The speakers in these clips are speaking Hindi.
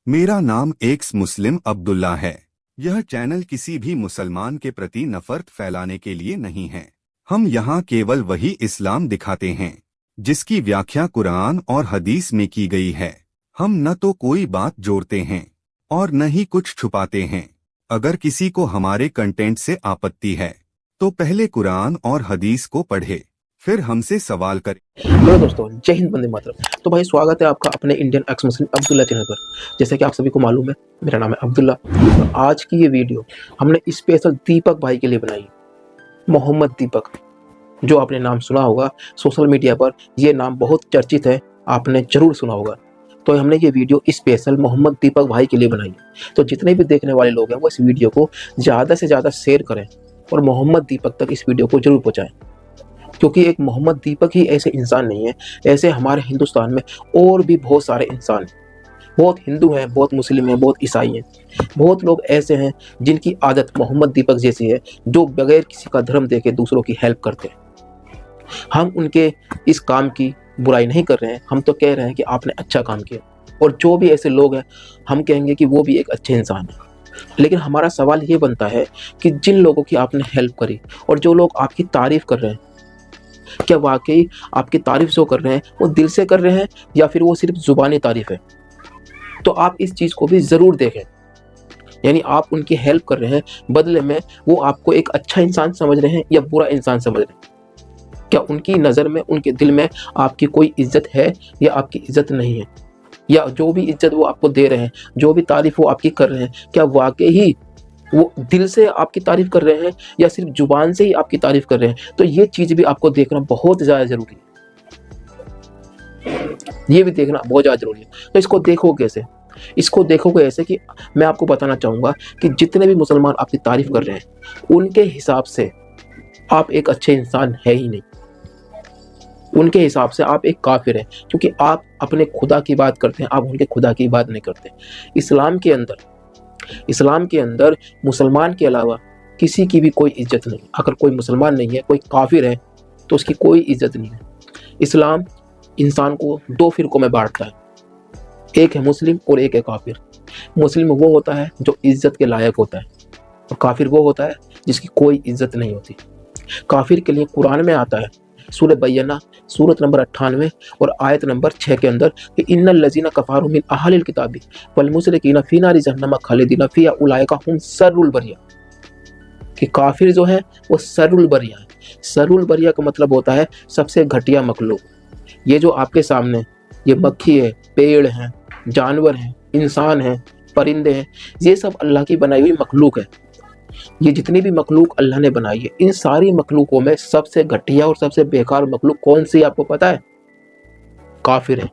मेरा नाम एक्स मुस्लिम अब्दुल्ला है। यह चैनल किसी भी मुसलमान के प्रति नफरत फैलाने के लिए नहीं है। हम यहाँ केवल वही इस्लाम दिखाते हैं जिसकी व्याख्या कुरान और हदीस में की गई है। हम न तो कोई बात जोड़ते हैं और न ही कुछ छुपाते हैं। अगर किसी को हमारे कंटेंट से आपत्ति है तो पहले कुरान और हदीस को पढ़े, फिर हमसे सवाल करें। हेलो दोस्तों, जय हिंद, वंदे मातरम। तो भाई स्वागत है आपका अपने इंडियन एक्स मुस्लिम अब्दुल्ला चैनल पर। जैसे कि आप सभी को मालूम है, मेरा नाम है अब्दुल्ला। तो आज की ये वीडियो हमने स्पेशल दीपक भाई के लिए बनाई। मोहम्मद दीपक, जो आपने नाम सुना होगा सोशल मीडिया पर, ये नाम बहुत चर्चित है, आपने जरूर सुना होगा। तो हमने ये वीडियो स्पेशल मोहम्मद दीपक भाई के लिए बनाई। तो जितने भी देखने वाले लोग हैं वो इस वीडियो को ज़्यादा से ज़्यादा शेयर करें और मोहम्मद दीपक तक इस वीडियो को जरूर पहुँचाएँ, क्योंकि एक मोहम्मद दीपक ही ऐसे इंसान नहीं है। ऐसे हमारे हिंदुस्तान में और भी बहुत सारे इंसान हैं। बहुत हिंदू हैं, बहुत मुस्लिम हैं, बहुत ईसाई हैं। बहुत लोग ऐसे हैं जिनकी आदत मोहम्मद दीपक जैसी है, जो बगैर किसी का धर्म देखे दूसरों की हेल्प करते हैं। हम उनके इस काम की बुराई नहीं कर रहे हैं, हम तो कह रहे हैं कि आपने अच्छा काम किया। और जो भी ऐसे लोग हैं, हम कहेंगे कि वो भी एक अच्छे इंसान हैं। लेकिन हमारा सवाल ये बनता है कि जिन लोगों की आपने हेल्प करी और जो लोग आपकी तारीफ कर रहे हैं, क्या वाकई आपकी तारीफ जो कर रहे हैं वो दिल से कर रहे हैं या फिर वो सिर्फ जुबानी तारीफ है? तो आप इस चीज़ को भी ज़रूर देखें। यानी आप उनकी हेल्प कर रहे हैं, बदले में वो आपको एक अच्छा इंसान समझ रहे हैं या बुरा इंसान समझ रहे हैं? क्या उनकी नज़र में, उनके दिल में आपकी कोई इज्जत है या आपकी इज्जत नहीं है? या जो भी इज्जत वो आपको दे रहे हैं, जो भी तारीफ वो आपकी कर रहे हैं, क्या वाकई ही वो दिल से आपकी तारीफ कर रहे हैं या सिर्फ जुबान से ही आपकी तारीफ कर रहे हैं? तो ये चीज़ भी आपको देखना बहुत ज़्यादा ज़रूरी है। ये भी देखना बहुत ज़्यादा ज़रूरी है। तो इसको देखो कैसे? इसको देखोगे ऐसे कि मैं आपको बताना चाहूँगा कि जितने भी मुसलमान आपकी तारीफ कर रहे हैं, उनके हिसाब से आप एक अच्छे इंसान है ही नहीं। उनके हिसाब से आप एक काफिर हैं, क्योंकि आप अपने खुदा की बात करते हैं, आप उनके खुदा की बात नहीं करते। इस्लाम के अंदर मुसलमान के अलावा किसी की भी कोई इज्जत नहीं। अगर कोई मुसलमान नहीं है, कोई काफिर है, तो उसकी कोई इज्जत नहीं है। इस्लाम इंसान को दो फिरकों में बांटता है, एक है मुस्लिम और एक है काफिर। मुस्लिम वो होता है जो इज्जत के लायक होता है, और काफिर वो होता है जिसकी कोई इज्जत नहीं होती। काफिर के लिए कुरान में आता है, सूरह बय्यना सूरत नंबर 98 और आयत नंबर 6 के अंदर कि इन्नल लजीना कफारू मिन अहलिल किताबी वल मुशरिकीना फी नारि जहन्नम खालिदीना फिहा उलाइका हुम शर्रुल बरिया। कि काफिर जो है वो शर्रुल बरिया है। शर्रुल बरिया का मतलब होता है सबसे घटिया मखलूक। ये जो आपके सामने ये मक्खी है, पेड़ हैं, जानवर हैं, इंसान हैं, परिंदे हैं, ये सब अल्लाह की बनाई हुई मखलूक है। ये जितनी भी मखलूक अल्लाह ने बनाई है, इन सारी मखलूकों में सबसे घटिया और सबसे बेकार मखलूक कौन सी आपको पता है? काफिर है।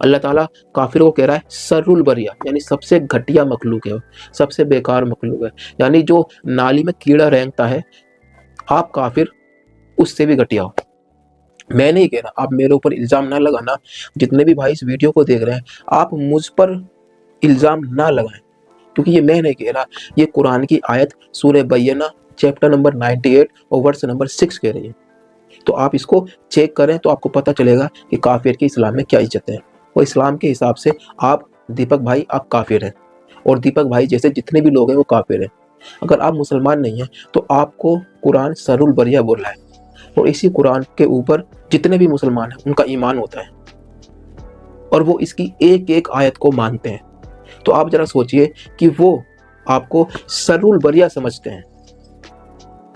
अल्लाह ताला काफिर को कह रहा है सर्रुल बरिया, यानी सबसे घटिया मखलूक है, सबसे बेकार मखलूक है। यानी जो नाली में कीड़ा रेंगता है, आप काफिर उससे भी घटिया हो। मैं नहीं कह रहा, आप मेरे ऊपर इल्ज़ाम ना लगाना। जितने भी भाई इस वीडियो को देख रहे हैं, आप मुझ पर इल्ज़ाम ना लगाएं, क्योंकि ये मैं नहीं कह रहा, ये कुरान की आयत सूरह बय्यना चैप्टर नंबर 98 और वर्स नंबर 6 कह रही है। तो आप इसको चेक करें तो आपको पता चलेगा कि काफिर की इस्लाम में क्या इज्जत है। और इस्लाम के हिसाब से आप दीपक भाई, आप काफिर हैं, और दीपक भाई जैसे जितने भी लोग हैं वो काफिर हैं। अगर आप मुसलमान नहीं हैं तो आपको कुरान सरुल बरिया बोल रहा है, और इसी कुरान के ऊपर जितने भी मुसलमान हैं उनका ईमान होता है, और वो इसकी एक एक आयत को मानते हैं। तो आप जरा सोचिए कि वो आपको सरुल बरिया समझते हैं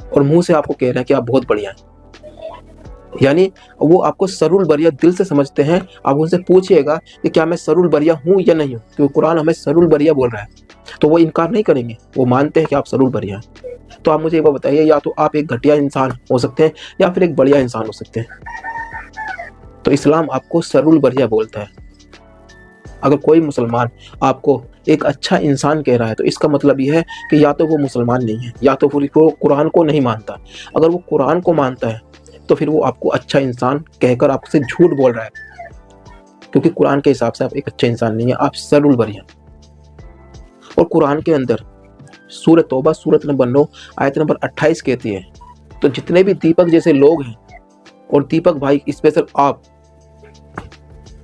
और मुंह से आपको कह रहे हैं कि आप बहुत बढ़िया हैं। यानी वो आपको सरुल बरिया दिल से समझते हैं। आप उनसे पूछिएगा कि क्या मैं सरुल बरिया हूँ या नहीं हूँ, क्योंकि कुरान हमें सरुल बरिया बोल रहा है, तो वो इनकार नहीं करेंगे, वो मानते हैं कि आप सरुल बरिया हैं। तो आप मुझे एक बात बताइए, या तो आप एक घटिया इंसान हो सकते हैं या फिर एक बढ़िया इंसान हो सकते हैं। तो इस्लाम आपको सरुल बरिया बोलता है। अगर कोई मुसलमान आपको एक अच्छा इंसान कह रहा है, तो इसका मतलब यह है कि या तो वो मुसलमान नहीं है, या तो वो कुरान को नहीं मानता। अगर वो कुरान को मानता है तो फिर वो आपको अच्छा इंसान कहकर आपसे झूठ बोल रहा है, क्योंकि कुरान के हिसाब से आप एक अच्छे इंसान नहीं है, आप सरुल बरिया। और कुरान के अंदर सूरह तौबा सूरत नंबर 9 आयत नंबर 28 कहती है, तो जितने भी दीपक जैसे लोग हैं, और दीपक भाई स्पेशल आप,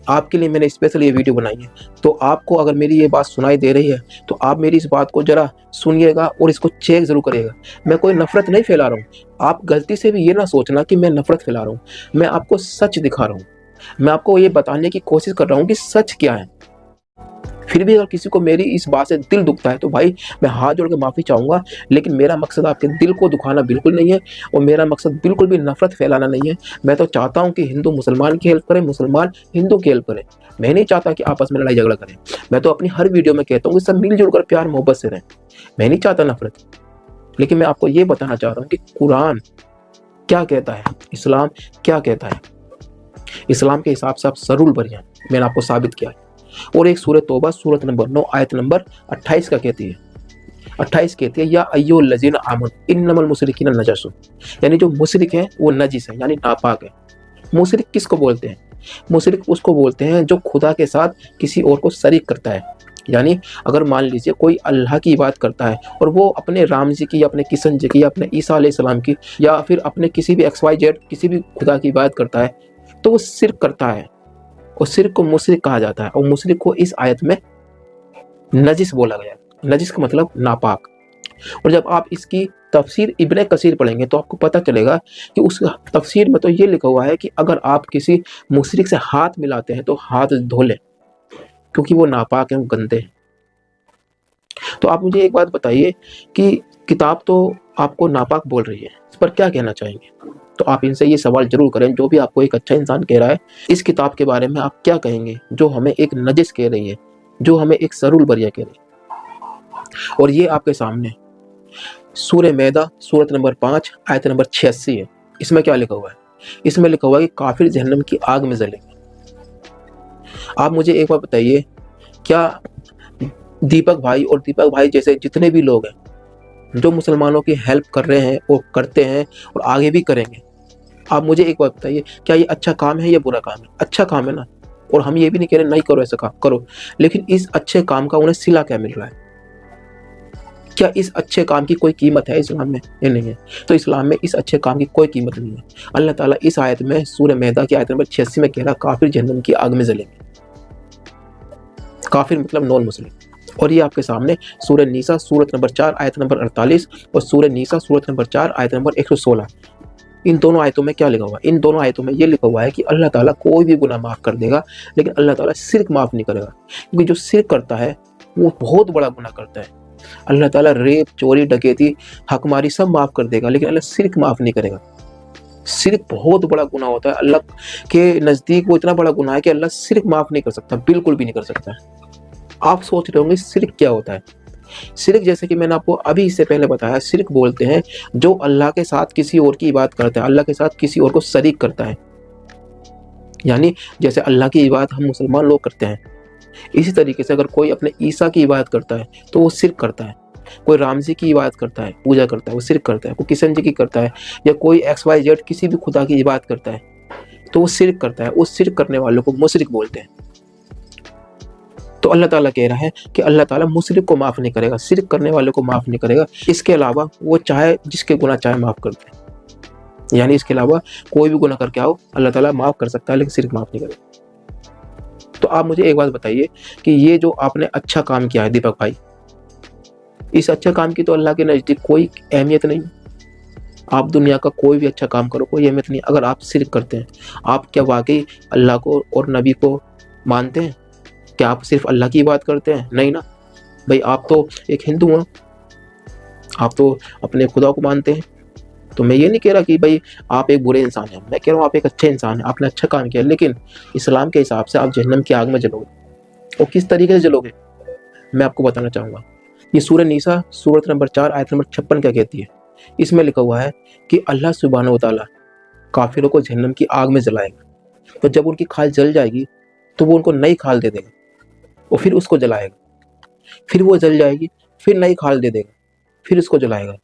आपके लिए मैंने स्पेशल ये वीडियो बनाई है। तो आपको अगर मेरी ये बात सुनाई दे रही है तो आप मेरी इस बात को ज़रा सुनिएगा और इसको चेक ज़रूर करिएगा। मैं कोई नफ़रत नहीं फैला रहा हूँ, आप गलती से भी ये ना सोचना कि मैं नफ़रत फैला रहा हूँ। मैं आपको सच दिखा रहा हूँ, मैं आपको ये बताने की कोशिश कर रहा हूँ कि सच क्या है। फिर भी अगर किसी को मेरी इस बात से दिल दुखता है तो भाई मैं हाथ जोड़ के माफ़ी चाहूँगा, लेकिन मेरा मकसद आपके दिल को दुखाना बिल्कुल नहीं है और मेरा मकसद बिल्कुल भी नफ़रत फैलाना नहीं है। मैं तो चाहता हूँ कि हिंदू मुसलमान की हेल्प करें, मुसलमान हिंदू की हेल्प करें। मैं नहीं चाहता कि आपस में लड़ाई झगड़ा करें। मैं तो अपनी हर वीडियो में कहता हूँ कि सब मिलजुल कर प्यार मोहब्बत से रहें। मैं नहीं चाहता नफ़रत, लेकिन मैं आपको ये बताना चाह रहा हूँ कि कुरान क्या कहता है, इस्लाम क्या कहता है। इस्लाम के हिसाब से आप सरूल बरियां, मैंने आपको साबित किया है। और एक सूरह तौबा सूरत नंबर 9 आयत नंबर 28 का कहती है, 28 कहती है या अय्युहल लज़ीना आमनू इन्नमल मुशरिकीना नजसुन, यानी जो मुशरिक हैं वो नजिस है, यानी नापाक है। मुशरिक किसको बोलते हैं? मुशरिक उसको बोलते हैं जो खुदा के साथ किसी और को शरीक करता है। यानी अगर मान लीजिए कोई अल्लाह की इबादत करता है और वो अपने राम जी की या अपने किशन जी की या अपने ईसा अलैहिस्सलाम की या फिर अपने किसी भी XYZ किसी भी खुदा की इबादत करता है, तो वो शिर्क करता है और शिर्क को मुशरिक कहा जाता है। और मुशरिक को इस आयत में नजिस बोला गया है। नजिस का मतलब नापाक। और जब आप इसकी तफसीर इब्ने कसीर पढ़ेंगे तो आपको पता चलेगा कि उस तफसीर में तो ये लिखा हुआ है कि अगर आप किसी मुशरिक से हाथ मिलाते हैं तो हाथ धो लें, क्योंकि वो नापाक हैं, वो गंदे हैं। तो आप मुझे एक बात बताइए कि किताब तो आपको नापाक बोल रही है, इस पर क्या कहना चाहेंगे? तो आप इनसे ये सवाल जरूर करें, जो भी आपको एक अच्छा इंसान कह रहा है इस किताब के बारे में आप क्या कहेंगे, जो हमें एक नजिस कह रही है, जो हमें एक सरूल बरिया कह रही है। और ये आपके सामने सूरह मैदा सूरत नंबर 5 आयत नंबर 86 है। इसमें क्या लिखा हुआ है? इसमें लिखा हुआ है कि काफिर जहन्नम की आग में जलेंगे। आप मुझे एक बार बताइए, क्या दीपक भाई और दीपक भाई जैसे जितने भी लोग हैं जो मुसलमानों की हेल्प कर रहे हैं और करते हैं और आगे भी करेंगे, आप मुझे एक बात बताइए, क्या ये अच्छा काम है या बुरा काम है? अच्छा काम है ना। और हम ये भी नहीं कह रहे नहीं करो, ऐसा काम करो, लेकिन इस अच्छे काम का उन्हें सिला क्या मिल रहा है? क्या इस अच्छे काम की कोई कीमत है इस्लाम में? ये नहीं है। तो इस्लाम में इस अच्छे काम की कोई कीमत नहीं है। अल्लाह ताला इस आयत में सूरह मैदा की आयत नंबर 86 में कह रहा काफिर जहन्नम की आग में जलेंगे। काफिर मतलब नॉन मुस्लिम। और ये आपके सामने सूरह नीसा सूरत नंबर 4 आयत नंबर 48 और सूरह नीसा सूरत नंबर 4 आयत नंबर 116, इन दोनों आयतों में क्या लिखा हुआ है? इन दोनों आयतों में ये लिखा हुआ है कि अल्लाह ताला कोई भी गुनाह माफ़ कर देगा, लेकिन अल्लाह ताला शिर्क माफ़ नहीं करेगा। क्योंकि जो शिर्क करता है वो बहुत बड़ा गुनाह करता है। अल्लाह ताला रेप, चोरी, डकैती, हकमारी सब माफ़ कर देगा, लेकिन अल्लाह शिर्क माफ़ नहीं करेगा। शिर्क बहुत बड़ा गुनाह होता है। अल्लाह के नज़दीक वो इतना बड़ा गुनाह है कि अल्लाह शिर्क माफ़ नहीं कर सकता, बिल्कुल भी नहीं कर सकता। आप सोच रहे होंगे शिर्क क्या होता है? शिर्क जैसे कि मैंने आपको अभी इससे पहले बताया, शिर्क बोलते हैं जो अल्लाह के साथ किसी और की इबादत करता है, अल्लाह के साथ किसी और को शरीक करता है। यानी जैसे अल्लाह की इबादत हम मुसलमान लोग करते हैं, इसी तरीके से अगर कोई अपने ईसा की इबादत करता है तो वो शिर्क करता है। कोई राम जी की इबादत करता है, पूजा करता है, वो शिर्क करता है। कोई किशन जी की करता है या कोई XYZ किसी भी खुदा की इबादत करता है तो वो शिर्क करता है। उस शिर्क करने वालों को मुशरिक बोलते हैं। तो अल्लाह ताला कह रहा है कि अल्लाह ताला मुशरिक को माफ़ नहीं करेगा, शिर्क करने वालों को माफ़ नहीं करेगा। इसके अलावा वो चाहे जिसके गुनाह चाहे माफ़ कर दे। यानी इसके अलावा कोई भी गुनाह करके आओ अल्लाह ताला माफ़ कर सकता है, लेकिन शिर्क माफ़ नहीं करेगा। तो आप मुझे एक बात बताइए कि ये जो आपने अच्छा काम किया है दीपक भाई, इस अच्छा काम की तो अल्लाह के नज़दीक कोई अहमियत नहीं। आप दुनिया का कोई भी अच्छा काम करो, कोई अहमियत नहीं। अगर आप शिर्क करते हैं, आप क्या वाकई अल्लाह को और नबी को मानते हैं? क्या आप सिर्फ अल्लाह की बात करते हैं? नहीं ना भाई, आप तो एक हिंदू हैं, आप तो अपने खुदा को मानते हैं। तो मैं ये नहीं कह रहा कि भाई आप एक बुरे इंसान हैं, मैं कह रहा हूँ आप एक अच्छे इंसान हैं, आपने अच्छा काम किया, लेकिन इस्लाम के हिसाब से आप जहन्नम की आग में जलोगे। और किस तरीके से जलोगे मैं आपको बताना चाहूँगा। ये सूरह नीसा सूरत नंबर 4 आयत नंबर 56 क्या कहती है? इसमें लिखा हुआ है कि अल्लाह सुब्हानहू व तआला काफिरों को जहन्नम की आग में जलाएगा। तो जब उनकी खाल जल जाएगी तो वो उनको नई खाल दे देगा और फिर उसको जलाएगा। फिर वो जल जाएगी, फिर नई खाल दे देगा, फिर उसको जलाएगा।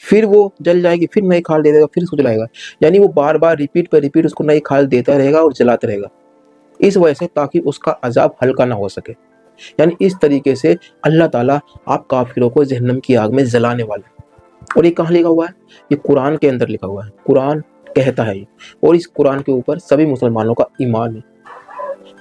फिर वो जल जाएगी, फिर नई खाल दे देगा, फिर उसको जलाएगा। यानी वो बार बार रिपीट पर रिपीट उसको नई खाल देता रहेगा और जलाता रहेगा, इस वजह से ताकि उसका अजाब हल्का ना हो सके। यानी इस तरीके से अल्लाह ताला आप काफिरों को जहन्नम की आग में जलाने वाला है। और ये कहाँ लिखा हुआ है? ये कुरान के अंदर लिखा हुआ है। कुरान कहता है ये, और इस कुरान के ऊपर सभी मुसलमानों का ईमान है।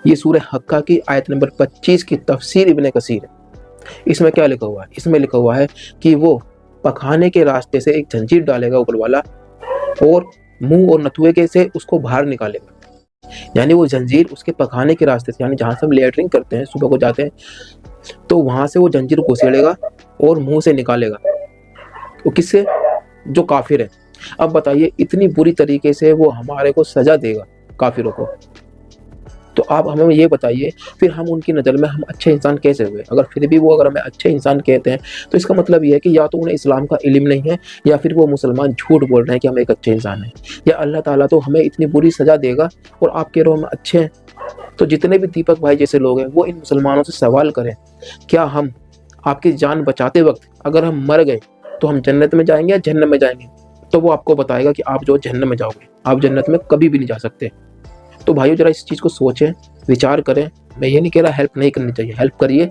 ये सूरह हक्का की आयत नंबर 25 की तफसीर इब्ने कसीर है। इसमें क्या लिखा हुआ है? इसमें लिखा हुआ है कि वो पखाने के रास्ते से एक जंजीर डालेगा ऊपर वाला और मुंह और नथुए के से उसको बाहर निकालेगा। यानी वो जंजीर उसके पखाने के रास्ते से, यानी जहाँ से हम लेटरिंग करते हैं, सुबह को जाते हैं, तो वहाँ से वो जंजीर घुसेड़ेगा और मुंह से निकालेगा। वो किससे? जो काफिर है। अब बताइए, इतनी बुरी तरीके से वो हमारे को सजा देगा काफिरों को, तो आप हमें ये बताइए फिर हम उनकी नज़र में हम अच्छे इंसान कैसे हुए? अगर फिर भी वो अगर हमें अच्छे इंसान कहते हैं तो इसका मतलब ये है कि या तो उन्हें इस्लाम का इल्म नहीं है, या फिर वो मुसलमान झूठ बोल रहे हैं कि हम एक अच्छे इंसान हैं, या अल्लाह ताला तो हमें इतनी बुरी सज़ा देगा और आप कह रहे हो हम अच्छे हैं। तो जितने भी दीपक भाई जैसे लोग हैं वो इन मुसलमानों से सवाल करें, क्या हम आपकी जान बचाते वक्त अगर हम मर गए तो हम जन्नत में जाएंगे या जहन्नम में जाएंगे? तो वो आपको बताएगा कि आप जो जहन्नम में जाओगे, आप जन्नत में कभी भी नहीं जा सकते। तो भाइयों जरा इस चीज़ को सोचें, विचार करें। मैं ये नहीं कह रहा हेल्प नहीं करनी चाहिए, हेल्प करिए,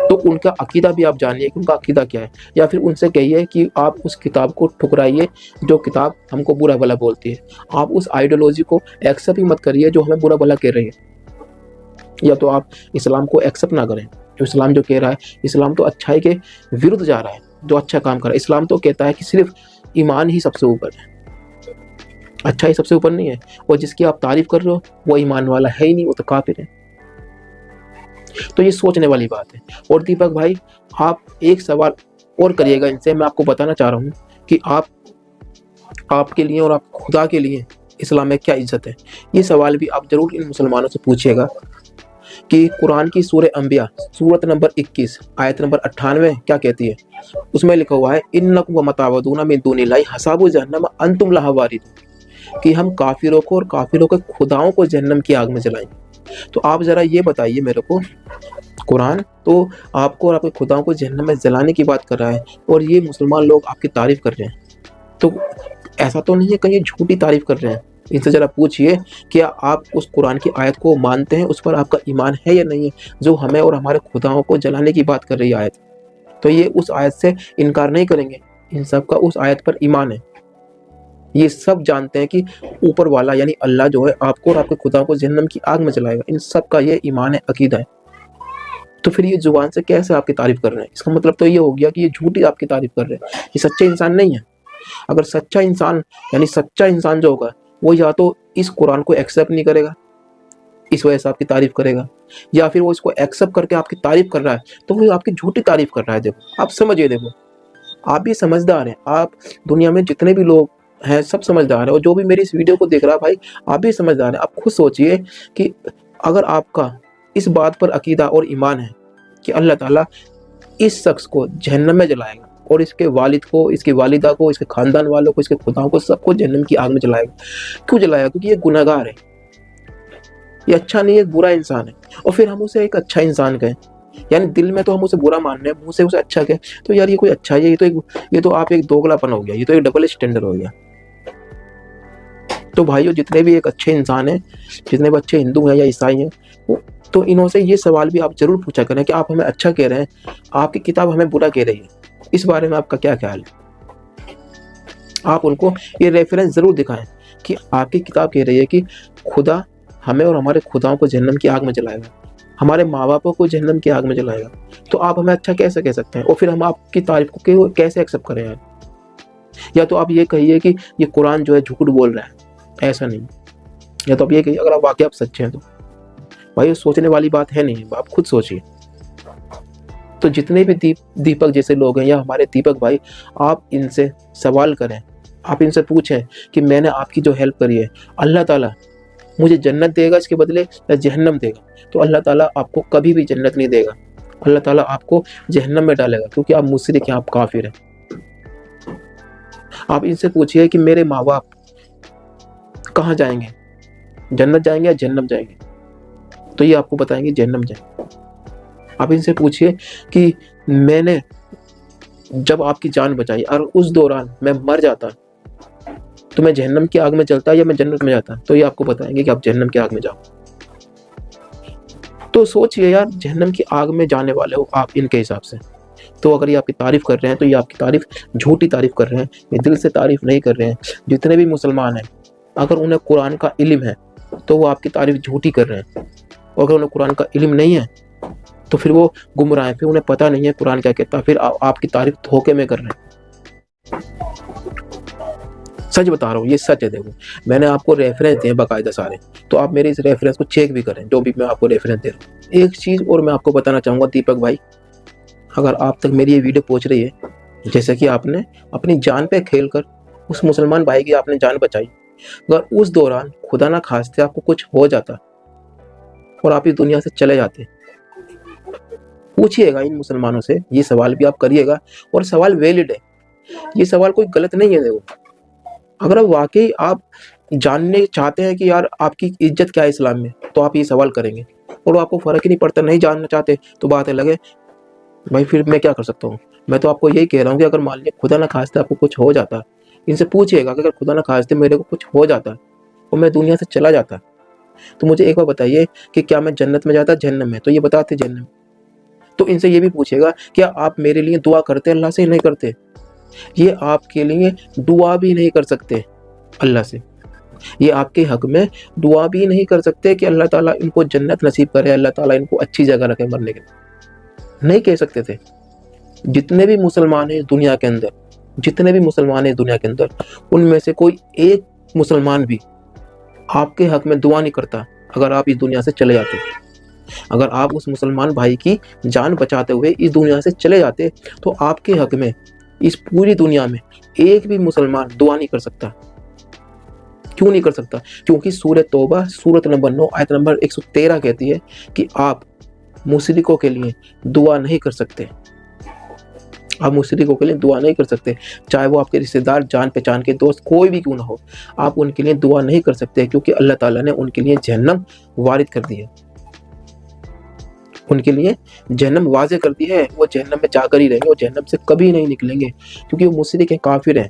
तो उनका अकीदा भी आप जानिए कि उनका अकीदा क्या है, या फिर उनसे कहिए कि आप उस किताब को ठुकराइए जो किताब हमको बुरा भला बोलती है। आप उस आइडियोलॉजी को एक्सेप्ट ही मत करिए जो हमें बुरा भला कह रही है, या तो आप इस्लाम को एक्सेप्ट ना करें। जो इस्लाम जो कह रहा है, इस्लाम तो अच्छाई के विरुद्ध जा रहा है, जो अच्छा काम कर रहा है। इस्लाम तो कहता है कि सिर्फ ईमान ही सबसे ऊपर है, अच्छाई सबसे ऊपर नहीं है, और जिसकी आप तारीफ कर रहे हो वो ईमान वाला है ही नहीं, वो तो काफिर है। तो ये सोचने वाली बात है। और दीपक भाई आप एक सवाल और करिएगा इनसे, मैं आपको बताना चाह रहा हूँ कि आपके लिए और आप खुदा के लिए इस्लाम में क्या इज्जत है। ये सवाल भी आप जरूर इन मुसलमानों से पूछिएगा कि कुरान की सूरह अंबिया सूरत नंबर 21 आयत नंबर 98 क्या कहती है। उसमें लिखा हुआ है, इन्नकुम व मतावदूना मिन दूनिल्लाहि हसाबु जहन्नम अंतुम लहा वारिदून, कि हम काफिरों को और काफिरों के खुदाओं को जहन्नम की आग में जलाएंगे। तो आप जरा ये बताइए मेरे को, कुरान तो आपको और आपके खुदाओं को जहन्नम में जलाने की बात कर रहा है, और ये मुसलमान लोग आपकी तारीफ कर रहे हैं। तो ऐसा तो नहीं है कहीं झूठी तारीफ कर रहे हैं? इनसे जरा पूछिए क्या आप उस कुरान की आयत को मानते हैं, उस पर आपका ईमान है या नहीं है, जो हमें और हमारे खुदाओं को जलाने की बात कर रही है आयत। तो ये उस आयत से इनकार नहीं करेंगे, इन सब का उस आयत पर ईमान है। ये सब जानते हैं कि ऊपर वाला यानी अल्लाह जो है आपको और आपके खुदाओं को जहन्नम की आग में जलाएगा। इन सब का ये ईमान है, अकीदा है। तो फिर ये जुबान से कैसे आपकी तारीफ कर रहे हैं? इसका मतलब तो ये हो गया कि ये झूठी आपकी तारीफ कर रहे हैं, ये सच्चे इंसान नहीं है। अगर सच्चा इंसान यानी सच्चा इंसान जो होगा वो या तो इस कुरान को एक्सेप्ट नहीं करेगा, इस वजह से आपकी तारीफ करेगा, या फिर वो इसको एक्सेप्ट करके आपकी तारीफ कर रहा है तो वो आपकी झूठी तारीफ कर रहा है। देखो आप समझिए, देखो आप भी समझदार हैं, आप दुनिया में जितने भी लोग हैं सब समझदार हैं, और जो भी मेरी इस वीडियो को देख रहा है भाई आप भी समझदार हैं। आप खुद सोचिए कि अगर आपका इस बात पर अकीदा और ईमान है कि अल्लाह ताला इस शख्स को जहन्नम में जलाएगा और इसके वालिद को, इसकी वालिदा को, इसके खानदान वालों को, इसके खुदाओं को, सबको जहन्नम की आग में जलाएगा। क्यों जलाएगा? क्योंकि ये गुनहगार है, ये अच्छा नहीं है, एक बुरा इंसान है, और फिर हम उसे एक अच्छा इंसान कहें। यानी दिल में तो हम उसे बुरा मान रहे हैं, मुंह से उसे अच्छा कहें, तो यार ये कोई अच्छा है? ये तो आप एक दोगलापन हो गया, ये तो एक डबल स्टैंडर्ड हो गया। तो भाइयों जितने भी एक अच्छे इंसान हैं, जितने भी अच्छे हिंदू हैं या ईसाई हैं, तो इन्हों से ये सवाल भी आप जरूर पूछा करें कि आप हमें अच्छा कह रहे हैं, आपकी किताब हमें बुरा कह रही है, इस बारे में आपका क्या ख्याल है? आप उनको ये रेफरेंस जरूर दिखाएं कि आपकी किताब कह रही है कि खुदा हमें और हमारे खुदाओं को जहन्नम की आग में जलाएगा, हमारे माँ बापों को जहन्नम की आग में जलाएगा। तो आप हमें अच्छा कैसे कह सकते हैं? और फिर हम आपकी तारीफ को कैसे एक्सेप्ट करें यार? या तो आप ये कहिए कि ये कुरान जो है झूठ बोल रहा है, ऐसा नहीं। या तो आप ये कहिए अगर आप वाकई आप सच्चे हैं तो। भाई ये सोचने वाली बात है नहीं, आप खुद सोचिए। तो जितने भी दीपक जैसे लोग हैं या हमारे दीपक भाई, आप इनसे सवाल करें, आप इनसे पूछें कि मैंने आपकी जो हेल्प करी है, अल्लाह ताला मुझे जन्नत देगा इसके बदले या जहन्नम देगा? तो अल्लाह ताला आपको कभी भी जन्नत नहीं देगा, अल्लाह ताला आपको जहन्नम में डालेगा, क्योंकि आप मुशरिक हैं, आप काफिर हैं। आप इनसे पूछिए कि मेरे माँ बाप कहाँ जाएंगे, जन्नत जाएंगे या जहन्नम जाएंगे? तो ये आपको बताएंगे जहन्नम जाएंगे। आप इनसे पूछिए कि मैंने जब आपकी जान बचाई और उस दौरान मैं मर जाता तो मैं जहन्नम की आग में जलता या मैं जन्नत में जाता? तो ये आपको बताएंगे कि आप जहन्नम की आग में जाओ। तो सोचिए यार, जहन्नम की आग में जाने वाले हो आप इनके हिसाब से। तो अगर ये आपकी तारीफ कर रहे हैं तो ये आपकी तारीफ झूठी तारीफ कर रहे हैं, ये दिल से तारीफ नहीं कर रहे हैं। जितने भी मुसलमान हैं अगर उन्हें कुरान का इल्म है तो वो आपकी तारीफ झूठी कर रहे हैं। और अगर उन्हें कुरान का इल्म नहीं है तो फिर वो गुमराह हैं, फिर उन्हें पता नहीं है कुरान क्या कहता है, फिर आपकी तारीफ धोखे में कर रहे हैं। सच बता रहा हूँ, ये सच है। देखो मैंने आपको रेफरेंस दिए बाकायदा सारे, तो आप मेरे इस रेफरेंस को चेक भी करें जो भी मैं आपको रेफरेंस दे रहा हूँ। एक चीज़ और मैं आपको बताना चाहूँगा दीपक भाई, अगर आप तक मेरी ये वीडियो पहुँच रही है, जैसे कि आपने अपनी जान पे खेल कर उस मुसलमान भाई की आपने जान बचाई, अगर उस दौरान खुदा ना खास्ते आपको कुछ हो जाता और आप इस दुनिया से चले जाते, पूछिएगा इन मुसलमानों से, ये सवाल भी आप करिएगा, और सवाल वैलिड है, ये सवाल कोई गलत नहीं है। देखो अगर वाकई आप जानने चाहते हैं कि यार आपकी इज्जत क्या है इस्लाम में, तो आप ये सवाल करेंगे, और आपको फर्क ही नहीं पड़ता, नहीं जानना चाहते तो बात है लगे भाई, फिर मैं क्या कर सकता हूँ। मैं तो आपको यही कह रहा हूँ कि अगर मान लीजिए खुदा ना खास्ते आपको कुछ हो जाता, इनसे पूछिएगा कि अगर खुदा ना खास्ते मेरे को कुछ हो जाता और मैं दुनिया से चला जाता, तो मुझे एक बार बताइए कि क्या मैं जन्नत में जाता जहन्नम में? तो ये बताते जहन्नम। तो इनसे ये भी पूछेगा क्या आप मेरे लिए दुआ करते अल्लाह से? नहीं करते, ये आपके लिए दुआ भी नहीं कर सकते अल्लाह से, ये आपके हक में दुआ भी नहीं कर सकते कि अल्लाह ताला इनको जन्नत नसीब करे, अल्लाह ताला इनको अच्छी जगह रखे मरने के लिए, नहीं कह सकते थे। जितने भी मुसलमान हैं दुनिया के अंदर, जितने भी मुसलमान हैं दुनिया के अंदर, उनमें से कोई एक मुसलमान भी आपके हक में दुआ नहीं करता अगर आप इस दुनिया से चले जाते। अगर आप उस मुसलमान भाई की जान बचाते हुए इस दुनिया से चले जाते, तो आपके हक में इस पूरी दुनिया में एक भी मुसलमान दुआ नहीं कर सकता। क्यों नहीं कर सकता? क्योंकि सूरह तौबा सूरत नंबर 9 आयत नंबर 113 कहती है कि आप मुशरिकों के लिए दुआ नहीं कर सकते। आप मुशरिकों के लिए दुआ नहीं कर सकते, चाहे वो आपके रिश्तेदार, जान पहचान के दोस्त, कोई भी क्यों ना हो, आप उनके लिए दुआ नहीं कर सकते, क्योंकि अल्लाह ताला ने उनके लिए जहन्नम वारिद कर दी है, उनके लिए जहन्नम वाज़े कर दी है। वो जहन्नम में जाकर ही रहेंगे, वो जहन्नम से कभी नहीं निकलेंगे, क्योंकि वो मुशरिक हैं, काफिर हैं,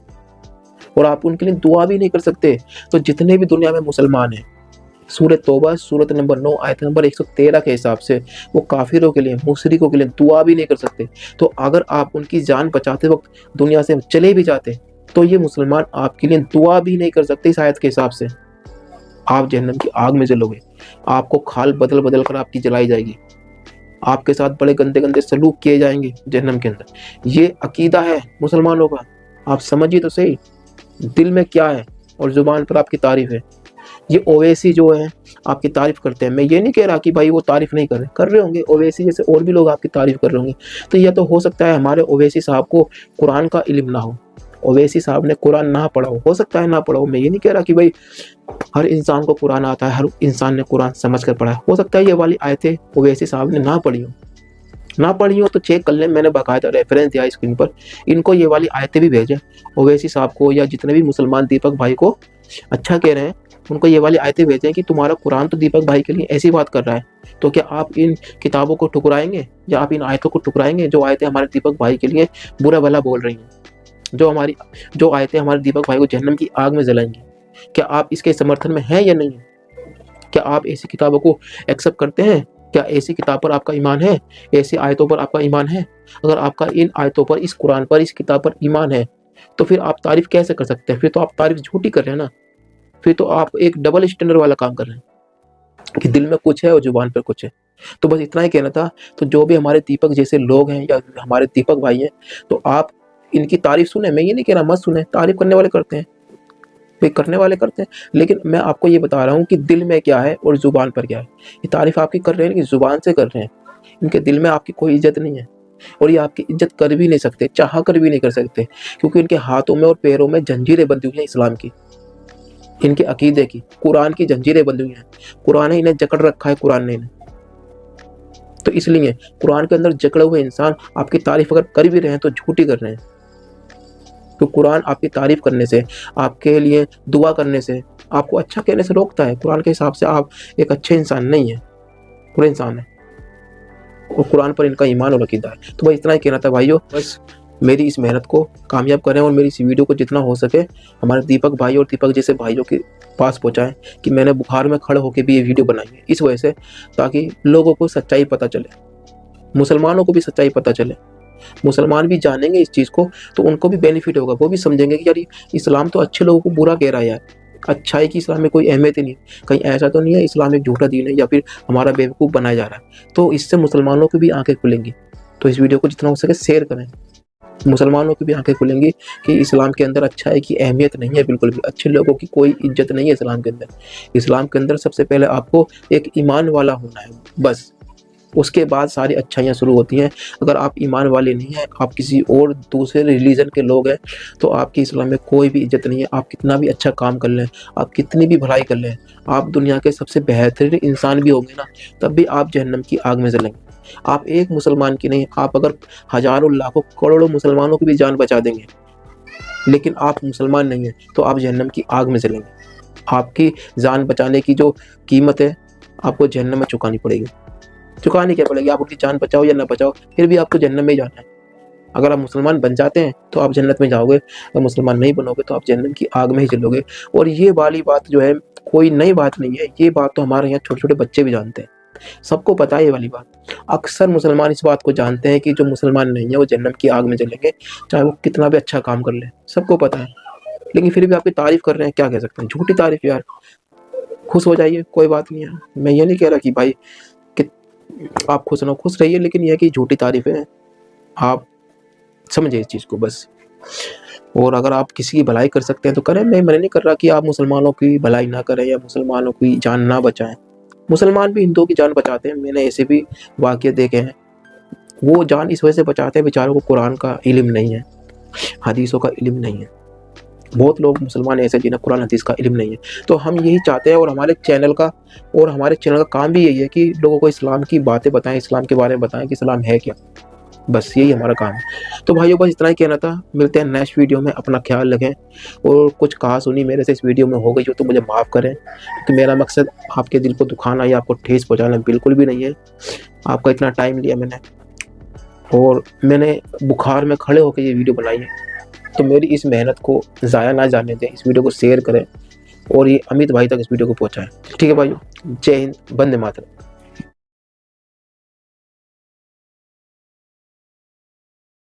और आप उनके लिए दुआ भी नहीं कर सकते। तो जितने भी दुनिया में मुसलमान हैं, सूरह तौबा सूरत नंबर 9 आयत नंबर 113 के हिसाब से वो काफिरों के लिए, मुशरिकों के लिए दुआ भी नहीं कर सकते। तो अगर आप उनकी जान बचाते वक्त दुनिया से चले भी जाते, तो ये मुसलमान आपके लिए दुआ भी नहीं कर सकते। इस आयत के हिसाब से आप जहन्नम की आग में जलोगे, आपको खाल बदल बदल कर आपकी जलाई जाएगी, आपके साथ बड़े गंदे गंदे सलूक किए जाएंगे जहन्नम के अंदर। ये अकीदा है मुसलमानों का, आप समझिए तो सही, दिल में क्या है और जुबान पर आपकी तारीफ है। ये ओवैसी जो है आपकी तारीफ करते हैं, मैं ये नहीं कह रहा कि भाई वो तारीफ नहीं कर रहे होंगे, ओवैसी जैसे और भी लोग आपकी तारीफ कर रहे होंगे। तो यह तो हो सकता है हमारे ओवैसी साहब को कुरान का इल्म ना हो, ओवैसी साहब ने कुरान ना पढ़ा हो सकता है ना पढ़ा हो। मैं ये नहीं कह रहा कि भाई हर इंसान को कुरान आता है, हर इंसान ने कुरान समझ कर पढ़ा है। हो सकता है ये वाली आयतें ओवैसी साहब ने ना पढ़ी हो तो चेक कर लें, मैंने बाकायदा रेफरेंस दिया स्क्रीन पर, इनको ये वाली आयतें भी भेजें ओवैसी साहब को, या जितने भी मुसलमान दीपक भाई को अच्छा कह रहे हैं उनको ये वाली आयतें भेजें कि तुम्हारा कुरान तो दीपक भाई के लिए ऐसी बात कर रहा है, तो क्या आप इन किताबों को ठुकराएंगे या आप इन आयतों को ठुकराएंगे जो आयतें हमारे दीपक भाई के लिए बुरा भला बोल रही हैं, जो आयतें हमारे दीपक भाई को जहन्नम की आग में जलाएंगी? क्या आप इसके समर्थन में हैं या नहीं? क्या आप ऐसी किताबों को एक्सेप्ट करते हैं? क्या ऐसी किताब पर आपका ईमान है? ऐसी आयतों पर आपका ईमान है? अगर आपका इन आयतों पर, इस कुरान पर, इस किताब पर ईमान है, तो फिर आप तारीफ कैसे कर सकते हैं? फिर तो आप तारीफ झूठी कर रहे हैं ना, फिर तो आप एक डबल स्टैंडर्ड वाला काम कर रहे हैं कि दिल में कुछ है और जुबान पर कुछ है। तो बस इतना ही कहना था। तो जो भी हमारे दीपक जैसे लोग हैं या हमारे दीपक भाई हैं, तो आप इनकी तारीफ सुने, मैं ये नहीं कह रहा मत सुने, तारीफ करने वाले करते हैं, करने वाले करते हैं, लेकिन मैं आपको ये बता रहा हूँ कि दिल में क्या है और जुबान पर क्या है। ये तारीफ आपकी कर रहे हैं लेकिन जुबान से कर रहे हैं, इनके दिल में आपकी कोई इज्जत नहीं है, और ये आपकी इज्जत कर भी नहीं सकते, चाह कर भी नहीं कर सकते, क्योंकि इनके हाथों में और पैरों में जंजीरें बंधी हुई हैं इस्लाम की, इनके अकीदे की, कुरान की जंजीरें बंधी हुई हैं। कुरान ने इन्हें जकड़ रखा है, कुरान ने इन्हें। तो इसलिए कुरान के अंदर जकड़े हुए इंसान आपकी तारीफ अगर कर भी रहे हैं तो झूठी कर रहे हैं। तो कुरान आपकी तारीफ करने से, आपके लिए दुआ करने से, आपको अच्छा कहने से रोकता है। कुरान के हिसाब से आप एक अच्छे इंसान नहीं है, बुरे इंसान है, और कुरान पर इनका ईमान और अकीदा है। तो बस इतना ही कहना था भाइयों, बस मेरी इस मेहनत को कामयाब करें और मेरी इस वीडियो को जितना हो सके हमारे दीपक भाई और दीपक जैसे भाइयों के पास पहुंचाएं कि मैंने बुखार में खड़े होकर भी ये वीडियो बनाई है, इस वजह से ताकि लोगों को सच्चाई पता चले, मुसलमानों को भी सच्चाई पता चले, मुसलमान भी जानेंगे इस चीज़ को, तो उनको भी बेनिफिट होगा, वो भी समझेंगे कि यार इस्लाम तो अच्छे लोगों को बुरा कह रहा है यार, अच्छाई की इस्लाम में कोई अहमियत ही नहीं है। कहीं ऐसा तो नहीं है इस्लाम एक झूठा दीन है या फिर हमारा बेवकूफ़ बनाया जा रहा है। तो इससे मुसलमानों की भी आंखें खुलेंगी। तो इस वीडियो को जितना हो सके शेयर करें, मुसलमानों की भी आंखें खुलेंगी कि इस्लाम के अंदर अच्छाई की अहमियत नहीं है बिल्कुल भी, अच्छे लोगों की कोई इज्जत नहीं है इस्लाम के अंदर। इस्लाम के अंदर सबसे पहले आपको एक ईमान वाला होना है बस, उसके बाद सारी अच्छाइयाँ शुरू होती हैं। अगर आप ईमान वाले नहीं हैं, आप किसी और दूसरे रिलीजन के लोग हैं, तो आपकी इस्लाम में कोई भी इज्जत नहीं है। आप कितना भी अच्छा काम कर लें, आप कितनी भी भलाई कर लें, आप दुनिया के सबसे बेहतरीन इंसान भी होंगे ना, तब भी आप जहन्नम की आग में जलेंगे। आप एक मुसलमान की नहीं, आप अगर हज़ारों लाखों करोड़ों मुसलमानों की भी जान बचा देंगे, लेकिन आप मुसलमान नहीं हैं, तो आप जहन्नम की आग में जलेंगे। आपकी जान बचाने की जो कीमत है, आपको जहन्नम में चुकानी क्या पड़ेगी। आप उनकी जान बचाओ या ना बचाओ, फिर भी आपको जन्नत में ही जाना है। अगर आप मुसलमान बन जाते हैं तो आप जन्नत में जाओगे, अगर मुसलमान नहीं बनोगे तो आप जन्नत की आग में ही जलोगे। और ये वाली बात जो है कोई नई बात नहीं है, ये बात तो हमारे यहाँ छोटे छोटे बच्चे भी जानते हैं, सबको पता है ये वाली बात। अक्सर मुसलमान इस बात को जानते हैं कि जो मुसलमान नहीं है वो जन्नत की आग में जलेंगे, चाहे वो कितना भी अच्छा काम कर ले, सबको पता है। लेकिन फिर भी आपकी तारीफ कर रहे हैं, क्या कह सकते हैं, झूठी तारीफ यार। खुश हो जाइए, कोई बात नहीं है। मैं ये नहीं कह रहा कि भाई कि आप खुश ना, खुश रहिए, लेकिन यह कि झूठी तारीफ है, आप समझे इस चीज़ को बस। और अगर आप किसी की भलाई कर सकते हैं तो करें। मैं मना नहीं कर रहा कि आप मुसलमानों की भलाई ना करें या मुसलमानों की जान ना बचाएं। मुसलमान भी हिंदुओं की जान बचाते हैं, मैंने ऐसे भी वाक़ये देखे हैं। वो जान इस वजह से बचाते हैं, बेचारों को कुरान का इल्म नहीं है, हदीसों का इल्म नहीं है। बहुत लोग मुसलमान ऐसे जिन्हें कुरान हदीस का इल्म नहीं है। तो हम यही चाहते हैं, और हमारे चैनल का काम भी यही है कि लोगों को इस्लाम की बातें बताएं, इस्लाम के बारे में बताएं कि इस्लाम है क्या। बस यही हमारा काम है। तो भाइयों बस इतना ही कहना था। मिलते हैं नेक्स्ट वीडियो में। अपना ख्याल रखें, और कुछ कहा सुनी मेरे से इस वीडियो में हो गई हो तो मुझे माफ़ करें, क्योंकि मेरा मकसद आपके दिल को दुखाना या आपको ठेस पहुँचाना बिल्कुल भी नहीं है। आपका इतना टाइम लिया मैंने, और मैंने बुखार में खड़े होकर ये वीडियो बनाई है, तो मेरी इस मेहनत को ज़ाया ना जाने दें। इस वीडियो को शेयर करें और ये अमित भाई तक इस वीडियो को पहुँचाएं। ठीक है भाइयों, जय हिंद, वंदे मातरम।